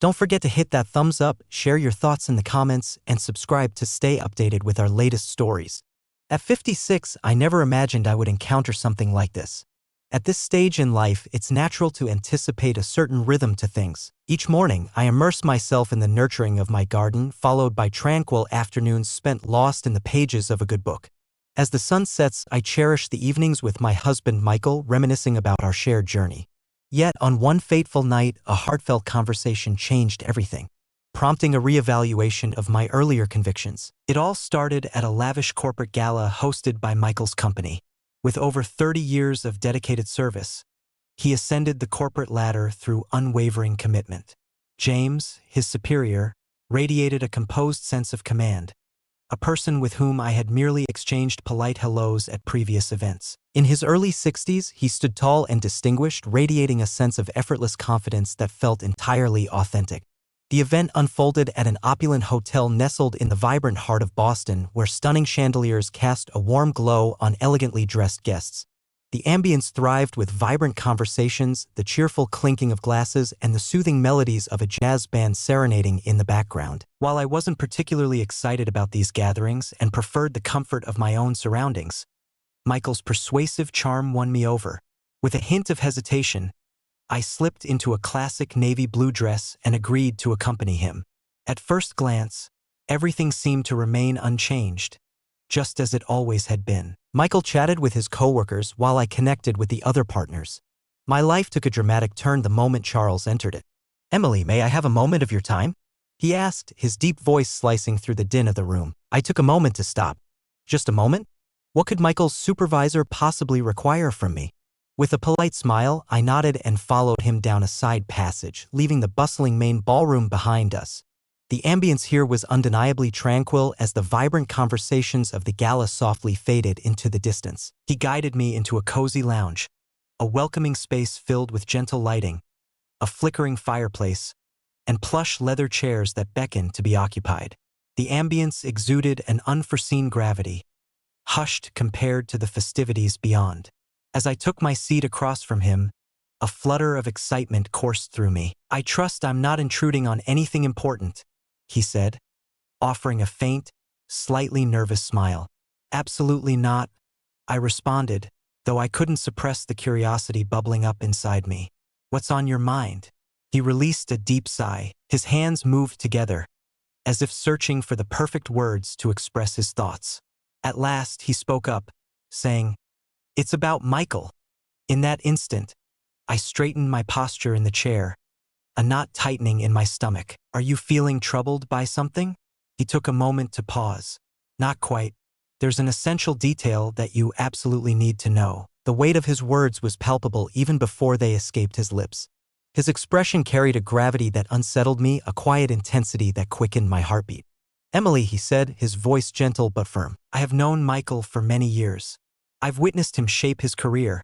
Don't forget to hit that thumbs up, share your thoughts in the comments, and subscribe to stay updated with our latest stories. At 56, I never imagined I would encounter something like this. At this stage in life, it's natural to anticipate a certain rhythm to things. Each morning, I immerse myself in the nurturing of my garden, followed by tranquil afternoons spent lost in the pages of a good book. As the sun sets, I cherish the evenings with my husband Michael, reminiscing about our shared journey. Yet, on one fateful night, a heartfelt conversation changed everything, prompting a reevaluation of my earlier convictions. It all started at a lavish corporate gala hosted by Michael's company. With over 30 years of dedicated service, he ascended the corporate ladder through unwavering commitment. James, his superior, radiated a composed sense of command, a person with whom I had merely exchanged polite hellos at previous events. In his early 60s, he stood tall and distinguished, radiating a sense of effortless confidence that felt entirely authentic. The event unfolded at an opulent hotel nestled in the vibrant heart of Boston, where stunning chandeliers cast a warm glow on elegantly dressed guests. The ambience thrived with vibrant conversations, the cheerful clinking of glasses, and the soothing melodies of a jazz band serenading in the background. While I wasn't particularly excited about these gatherings and preferred the comfort of my own surroundings, Michael's persuasive charm won me over. With a hint of hesitation, I slipped into a classic navy blue dress and agreed to accompany him. At first glance, everything seemed to remain unchanged, just as it always had been. Michael chatted with his coworkers while I connected with the other partners. My life took a dramatic turn the moment Charles entered it. "Emily, may I have a moment of your time?" he asked, his deep voice slicing through the din of the room. I took a moment to stop. Just a moment? What could Michael's supervisor possibly require from me? With a polite smile, I nodded and followed him down a side passage, leaving the bustling main ballroom behind us. The ambience here was undeniably tranquil as the vibrant conversations of the gala softly faded into the distance. He guided me into a cozy lounge, a welcoming space filled with gentle lighting, a flickering fireplace, and plush leather chairs that beckoned to be occupied. The ambience exuded an unforeseen gravity, hushed compared to the festivities beyond. As I took my seat across from him, a flutter of excitement coursed through me. "I trust I'm not intruding on anything important," he said, offering a faint, slightly nervous smile. "Absolutely not," I responded, though I couldn't suppress the curiosity bubbling up inside me. "What's on your mind?" He released a deep sigh. His hands moved together, as if searching for the perfect words to express his thoughts. At last, he spoke up, saying, "It's about Michael." In that instant, I straightened my posture in the chair, a knot tightening in my stomach. "Are you feeling troubled by something?" He took a moment to pause. "Not quite. There's an essential detail that you absolutely need to know." The weight of his words was palpable even before they escaped his lips. His expression carried a gravity that unsettled me, a quiet intensity that quickened my heartbeat. "Emily," he said, his voice gentle but firm, "I have known Michael for many years. I've witnessed him shape his career,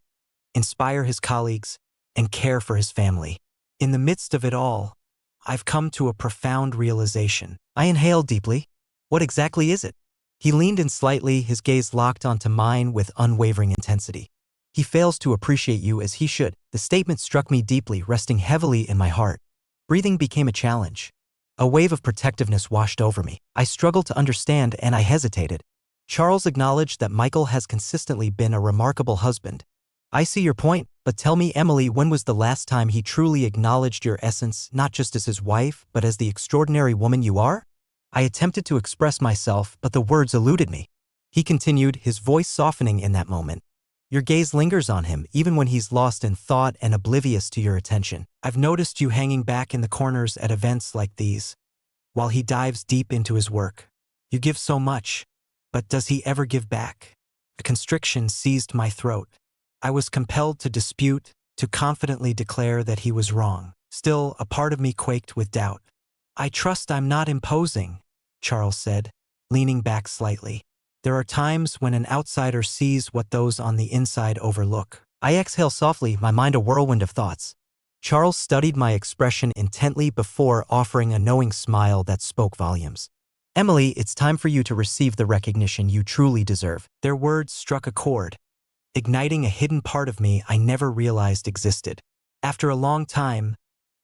inspire his colleagues, and care for his family. In the midst of it all, I've come to a profound realization." I inhaled deeply. "What exactly is it?" He leaned in slightly, his gaze locked onto mine with unwavering intensity. "He fails to appreciate you as he should." The statement struck me deeply, resting heavily in my heart. Breathing became a challenge. A wave of protectiveness washed over me. I struggled to understand and I hesitated. Charles acknowledged that Michael has consistently been a remarkable husband. "I see your point, but tell me, Emily, when was the last time he truly acknowledged your essence, not just as his wife, but as the extraordinary woman you are?" I attempted to express myself, but the words eluded me. He continued, his voice softening in that moment. "Your gaze lingers on him, even when he's lost in thought and oblivious to your attention. I've noticed you hanging back in the corners at events like these, while he dives deep into his work. You give so much. But does he ever give back?" A constriction seized my throat. I was compelled to dispute, to confidently declare that he was wrong. Still, a part of me quaked with doubt. "I trust I'm not imposing," Charles said, leaning back slightly. "There are times when an outsider sees what those on the inside overlook." I exhaled softly, my mind a whirlwind of thoughts. Charles studied my expression intently before offering a knowing smile that spoke volumes. "Emily, it's time for you to receive the recognition you truly deserve." Their words struck a chord, igniting a hidden part of me I never realized existed. After a long time,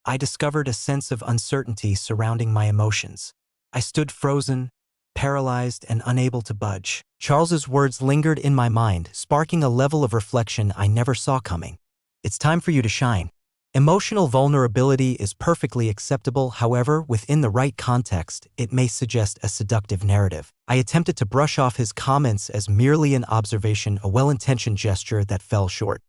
I discovered a sense of uncertainty surrounding my emotions. I stood frozen, paralyzed, and unable to budge. Charles's words lingered in my mind, sparking a level of reflection I never saw coming. It's time for you to shine. Emotional vulnerability is perfectly acceptable, however, within the right context, it may suggest a seductive narrative. I attempted to brush off his comments as merely an observation, a well-intentioned gesture that fell short.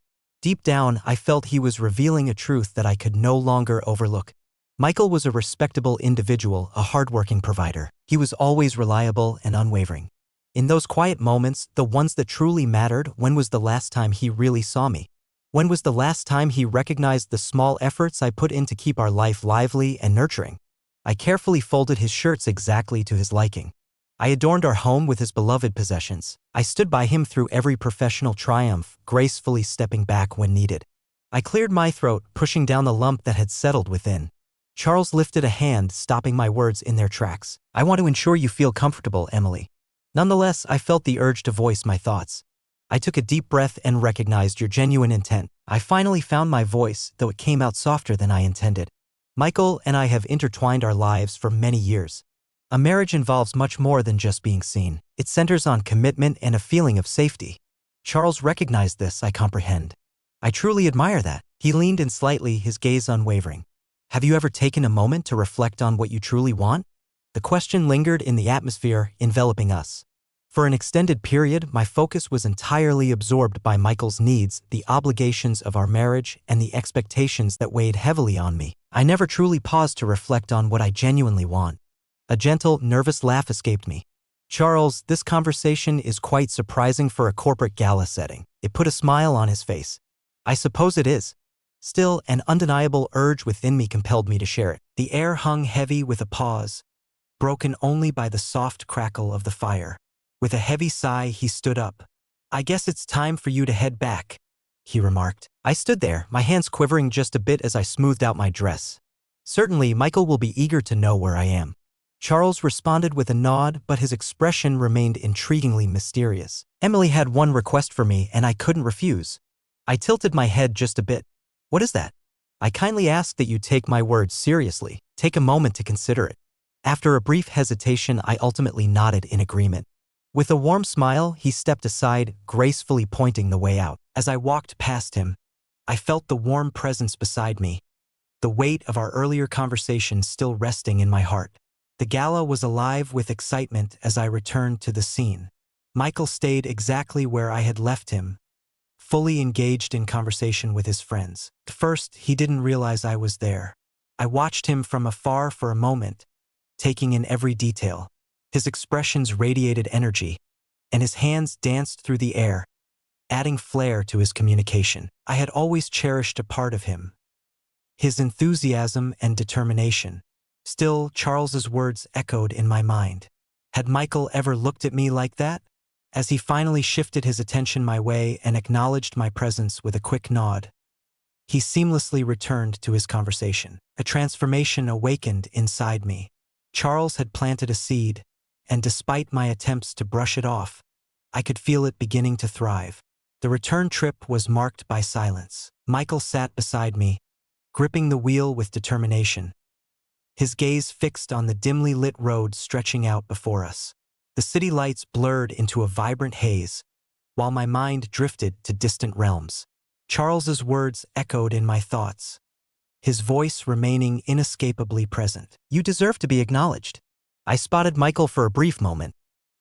Deep down, I felt he was revealing a truth that I could no longer overlook. Michael was a respectable individual, a hardworking provider. He was always reliable and unwavering. In those quiet moments, the ones that truly mattered, when was the last time he really saw me? When was the last time he recognized the small efforts I put in to keep our life lively and nurturing? I carefully folded his shirts exactly to his liking. I adorned our home with his beloved possessions. I stood by him through every professional triumph, gracefully stepping back when needed. I cleared my throat, pushing down the lump that had settled within. Charles lifted a hand, stopping my words in their tracks. I want to ensure you feel comfortable, Emily. Nonetheless, I felt the urge to voice my thoughts. I took a deep breath and recognized your genuine intent. I finally found my voice, though it came out softer than I intended. Michael and I have intertwined our lives for many years. A marriage involves much more than just being seen. It centers on commitment and a feeling of safety. Charles recognized this, I comprehend. I truly admire that. He leaned in slightly, his gaze unwavering. Have you ever taken a moment to reflect on what you truly want? The question lingered in the atmosphere, enveloping us. For an extended period, my focus was entirely absorbed by Michael's needs, the obligations of our marriage, and the expectations that weighed heavily on me. I never truly paused to reflect on what I genuinely want. A gentle, nervous laugh escaped me. Charles, this conversation is quite surprising for a corporate gala setting. It put a smile on his face. I suppose it is. Still, an undeniable urge within me compelled me to share it. The air hung heavy with a pause, broken only by the soft crackle of the fire. With a heavy sigh, he stood up. I guess it's time for you to head back, he remarked. I stood there, my hands quivering just a bit as I smoothed out my dress. Certainly, Michael will be eager to know where I am. Charles responded with a nod, but his expression remained intriguingly mysterious. Emily had one request for me, and I couldn't refuse. I tilted my head just a bit. What is that? I kindly ask that you take my words seriously. Take a moment to consider it. After a brief hesitation, I ultimately nodded in agreement. With a warm smile, he stepped aside, gracefully pointing the way out. As I walked past him, I felt the warm presence beside me, the weight of our earlier conversation still resting in my heart. The gala was alive with excitement as I returned to the scene. Michael stayed exactly where I had left him, fully engaged in conversation with his friends. At first, he didn't realize I was there. I watched him from afar for a moment, taking in every detail. His expressions radiated energy, and his hands danced through the air, adding flair to his communication. I had always cherished a part of him, his enthusiasm and determination. Still, Charles's words echoed in my mind. Had Michael ever looked at me like that? As he finally shifted his attention my way and acknowledged my presence with a quick nod, he seamlessly returned to his conversation. A transformation awakened inside me. Charles had planted a seed, and despite my attempts to brush it off, I could feel it beginning to thrive. The return trip was marked by silence. Michael sat beside me, gripping the wheel with determination, his gaze fixed on the dimly lit road stretching out before us. The city lights blurred into a vibrant haze, while my mind drifted to distant realms. Charles's words echoed in my thoughts, his voice remaining inescapably present. You deserve to be acknowledged. I spotted Michael for a brief moment.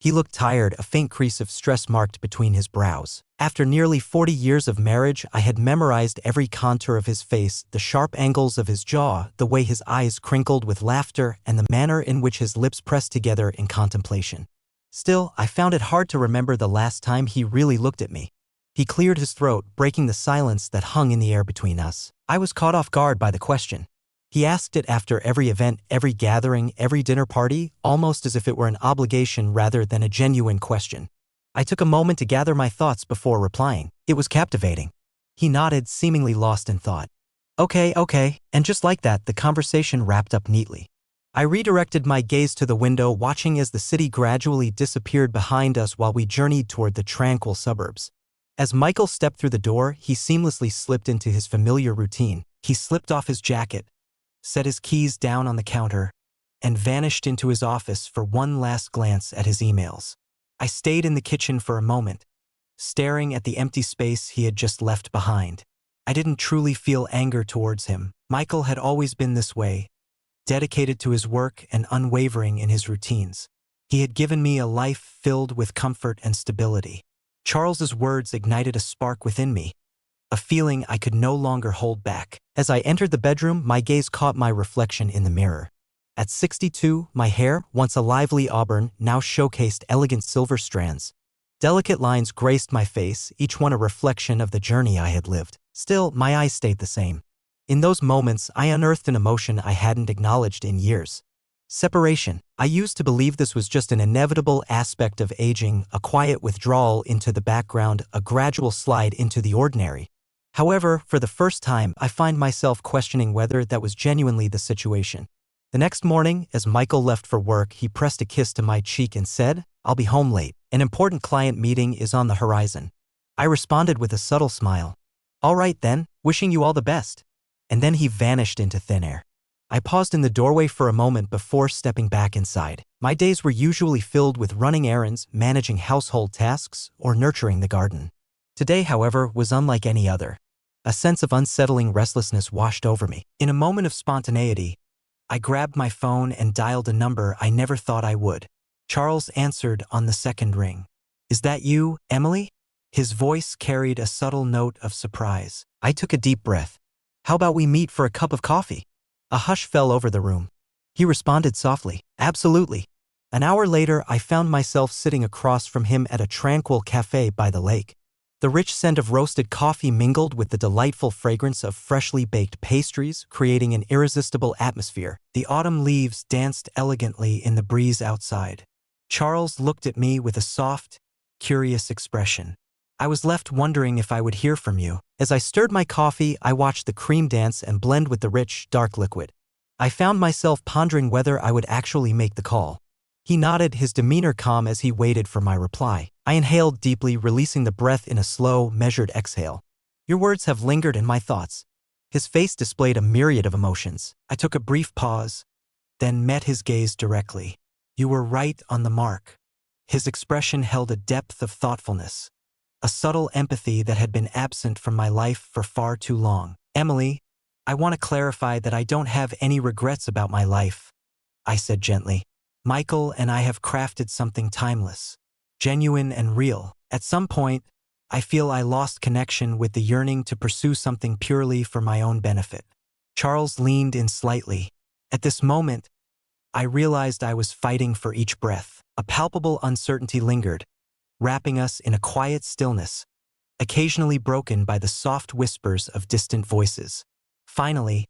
He looked tired, a faint crease of stress marked between his brows. After nearly 40 years of marriage, I had memorized every contour of his face, the sharp angles of his jaw, the way his eyes crinkled with laughter, and the manner in which his lips pressed together in contemplation. Still, I found it hard to remember the last time he really looked at me. He cleared his throat, breaking the silence that hung in the air between us. I was caught off guard by the question. He asked it after every event, every gathering, every dinner party, almost as if it were an obligation rather than a genuine question. I took a moment to gather my thoughts before replying. It was captivating. He nodded, seemingly lost in thought. Okay. And just like that, the conversation wrapped up neatly. I redirected my gaze to the window, watching as the city gradually disappeared behind us while we journeyed toward the tranquil suburbs. As Michael stepped through the door, he seamlessly slipped into his familiar routine. He slipped off his jacket, set his keys down on the counter, and vanished into his office for one last glance at his emails. I stayed in the kitchen for a moment, staring at the empty space he had just left behind. I didn't truly feel anger towards him. Michael had always been this way, dedicated to his work and unwavering in his routines. He had given me a life filled with comfort and stability. Charles's words ignited a spark within me, a feeling I could no longer hold back. As I entered the bedroom, my gaze caught my reflection in the mirror. At 62, my hair, once a lively auburn, now showcased elegant silver strands. Delicate lines graced my face, each one a reflection of the journey I had lived. Still, my eyes stayed the same. In those moments, I unearthed an emotion I hadn't acknowledged in years. Separation. I used to believe this was just an inevitable aspect of aging, a quiet withdrawal into the background, a gradual slide into the ordinary. However, for the first time, I find myself questioning whether that was genuinely the situation. The next morning, as Michael left for work, he pressed a kiss to my cheek and said, "I'll be home late. An important client meeting is on the horizon." I responded with a subtle smile. "All right then, wishing you all the best." And then he vanished into thin air. I paused in the doorway for a moment before stepping back inside. My days were usually filled with running errands, managing household tasks, or nurturing the garden. Today, however, was unlike any other. A sense of unsettling restlessness washed over me. In a moment of spontaneity, I grabbed my phone and dialed a number I never thought I would. Charles answered on the second ring. "Is that you, Emily?" His voice carried a subtle note of surprise. I took a deep breath. "How about we meet for a cup of coffee?" A hush fell over the room. He responded softly, "Absolutely." An hour later, I found myself sitting across from him at a tranquil cafe by the lake. The rich scent of roasted coffee mingled with the delightful fragrance of freshly baked pastries, creating an irresistible atmosphere. The autumn leaves danced elegantly in the breeze outside. Charles looked at me with a soft, curious expression. I was left wondering if I would hear from you. As I stirred my coffee, I watched the cream dance and blend with the rich, dark liquid. I found myself pondering whether I would actually make the call. He nodded, his demeanor calm as he waited for my reply. I inhaled deeply, releasing the breath in a slow, measured exhale. "Your words have lingered in my thoughts." His face displayed a myriad of emotions. I took a brief pause, then met his gaze directly. "You were right on the mark." His expression held a depth of thoughtfulness, a subtle empathy that had been absent from my life for far too long. "Emily, I want to clarify that I don't have any regrets about my life," I said gently. "Michael and I have crafted something timeless, genuine and real. At some point, I feel I lost connection with the yearning to pursue something purely for my own benefit." Charles leaned in slightly. At this moment, I realized I was fighting for each breath. A palpable uncertainty lingered, wrapping us in a quiet stillness, occasionally broken by the soft whispers of distant voices. Finally,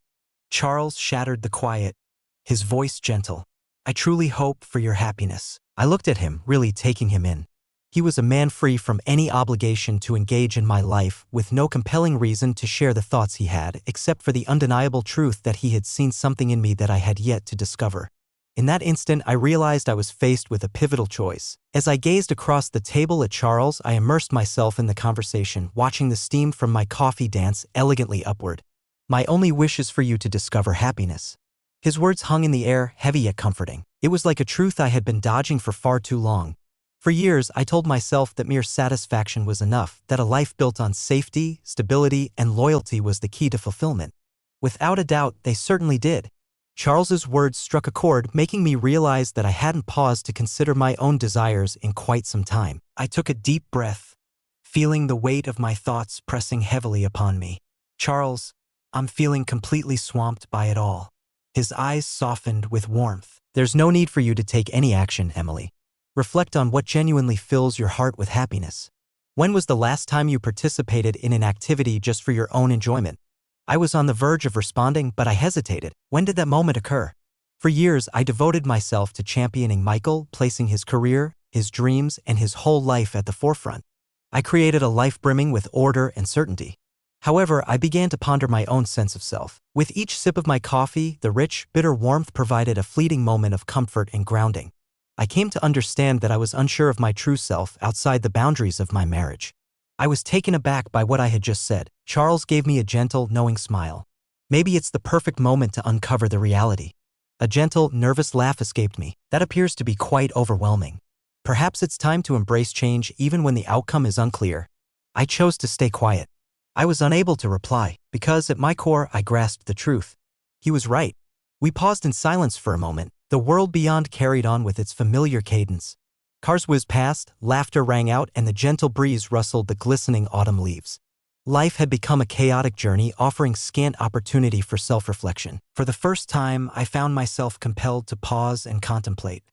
Charles shattered the quiet, his voice gentle. "I truly hope for your happiness." I looked at him, really taking him in. He was a man free from any obligation to engage in my life, with no compelling reason to share the thoughts he had, except for the undeniable truth that he had seen something in me that I had yet to discover. In that instant, I realized I was faced with a pivotal choice. As I gazed across the table at Charles, I immersed myself in the conversation, watching the steam from my coffee dance elegantly upward. "My only wish is for you to discover happiness." His words hung in the air, heavy yet comforting. It was like a truth I had been dodging for far too long. For years, I told myself that mere satisfaction was enough, that a life built on safety, stability, and loyalty was the key to fulfillment. Without a doubt, they certainly did. Charles's words struck a chord, making me realize that I hadn't paused to consider my own desires in quite some time. I took a deep breath, feeling the weight of my thoughts pressing heavily upon me. "Charles, I'm feeling completely swamped by it all." His eyes softened with warmth. "There's no need for you to take any action, Emily. Reflect on what genuinely fills your heart with happiness. When was the last time you participated in an activity just for your own enjoyment?" I was on the verge of responding, but I hesitated. When did that moment occur? For years, I devoted myself to championing Michael, placing his career, his dreams, and his whole life at the forefront. I created a life brimming with order and certainty. However, I began to ponder my own sense of self. With each sip of my coffee, the rich, bitter warmth provided a fleeting moment of comfort and grounding. I came to understand that I was unsure of my true self outside the boundaries of my marriage. I was taken aback by what I had just said. Charles gave me a gentle, knowing smile. Maybe it's the perfect moment to uncover the reality. A gentle, nervous laugh escaped me. That appears to be quite overwhelming. Perhaps it's time to embrace change even when the outcome is unclear. I chose to stay quiet. I was unable to reply, because at my core I grasped the truth. He was right. We paused in silence for a moment. The world beyond carried on with its familiar cadence. Cars whizzed past, laughter rang out, and the gentle breeze rustled the glistening autumn leaves. Life had become a chaotic journey, offering scant opportunity for self-reflection. For the first time, I found myself compelled to pause and contemplate.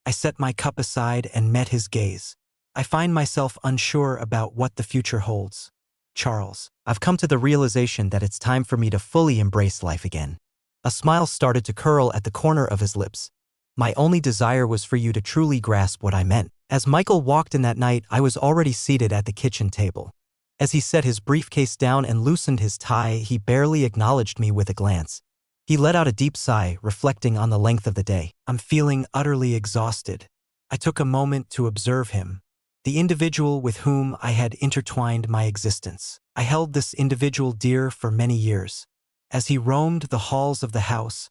I set my cup aside and met his gaze. I find myself unsure about what the future holds. Charles, I've come to the realization that it's time for me to fully embrace life again. A smile started to curl at the corner of his lips. My only desire was for you to truly grasp what I meant. As Michael walked in that night, I was already seated at the kitchen table. As he set his briefcase down and loosened his tie, he barely acknowledged me with a glance. He let out a deep sigh, reflecting on the length of the day. I'm feeling utterly exhausted. I took a moment to observe him, the individual with whom I had intertwined my existence. I held this individual dear for many years. As he roamed the halls of the house,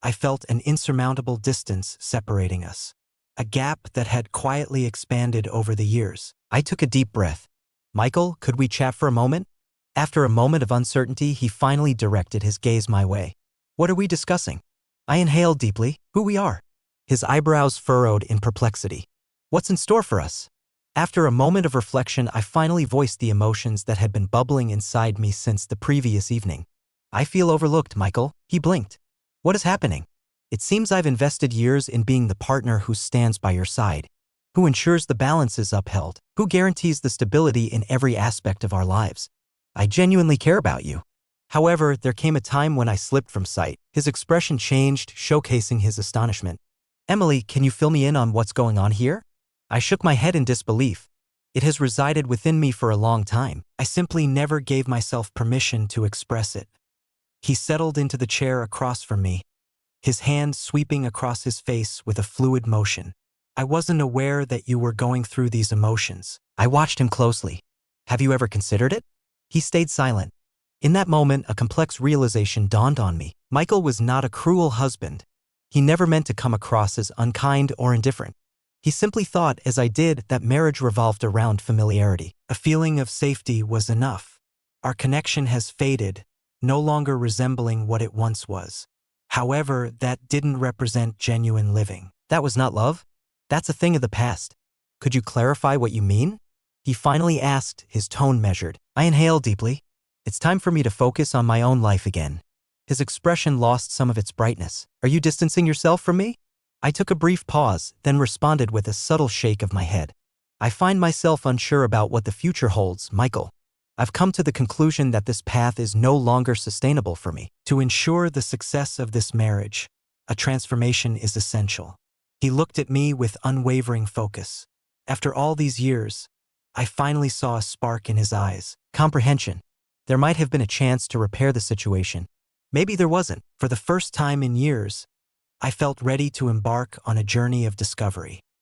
I felt an insurmountable distance separating us, a gap that had quietly expanded over the years. I took a deep breath. Michael, could we chat for a moment? After a moment of uncertainty, he finally directed his gaze my way. What are we discussing? I inhaled deeply. Who we are. His eyebrows furrowed in perplexity. What's in store for us? After a moment of reflection, I finally voiced the emotions that had been bubbling inside me since the previous evening. I feel overlooked, Michael. He blinked. What is happening? It seems I've invested years in being the partner who stands by your side, who ensures the balance is upheld, who guarantees the stability in every aspect of our lives. I genuinely care about you. However, there came a time when I slipped from sight. His expression changed, showcasing his astonishment. Emily, can you fill me in on what's going on here? I shook my head in disbelief. It has resided within me for a long time. I simply never gave myself permission to express it. He settled into the chair across from me, his hand sweeping across his face with a fluid motion. I wasn't aware that you were going through these emotions. I watched him closely. Have you ever considered it? He stayed silent. In that moment, a complex realization dawned on me. Michael was not a cruel husband. He never meant to come across as unkind or indifferent. He simply thought, as I did, that marriage revolved around familiarity. A feeling of safety was enough. Our connection has faded, no longer resembling what it once was. However, that didn't represent genuine living. That was not love? That's a thing of the past. Could you clarify what you mean? He finally asked, his tone measured. I inhaled deeply. It's time for me to focus on my own life again. His expression lost some of its brightness. Are you distancing yourself from me? I took a brief pause, then responded with a subtle shake of my head. I find myself unsure about what the future holds, Michael. I've come to the conclusion that this path is no longer sustainable for me. To ensure the success of this marriage, a transformation is essential. He looked at me with unwavering focus. After all these years, I finally saw a spark in his eyes. Comprehension. There might have been a chance to repair the situation. Maybe there wasn't. For the first time in years, I felt ready to embark on a journey of discovery.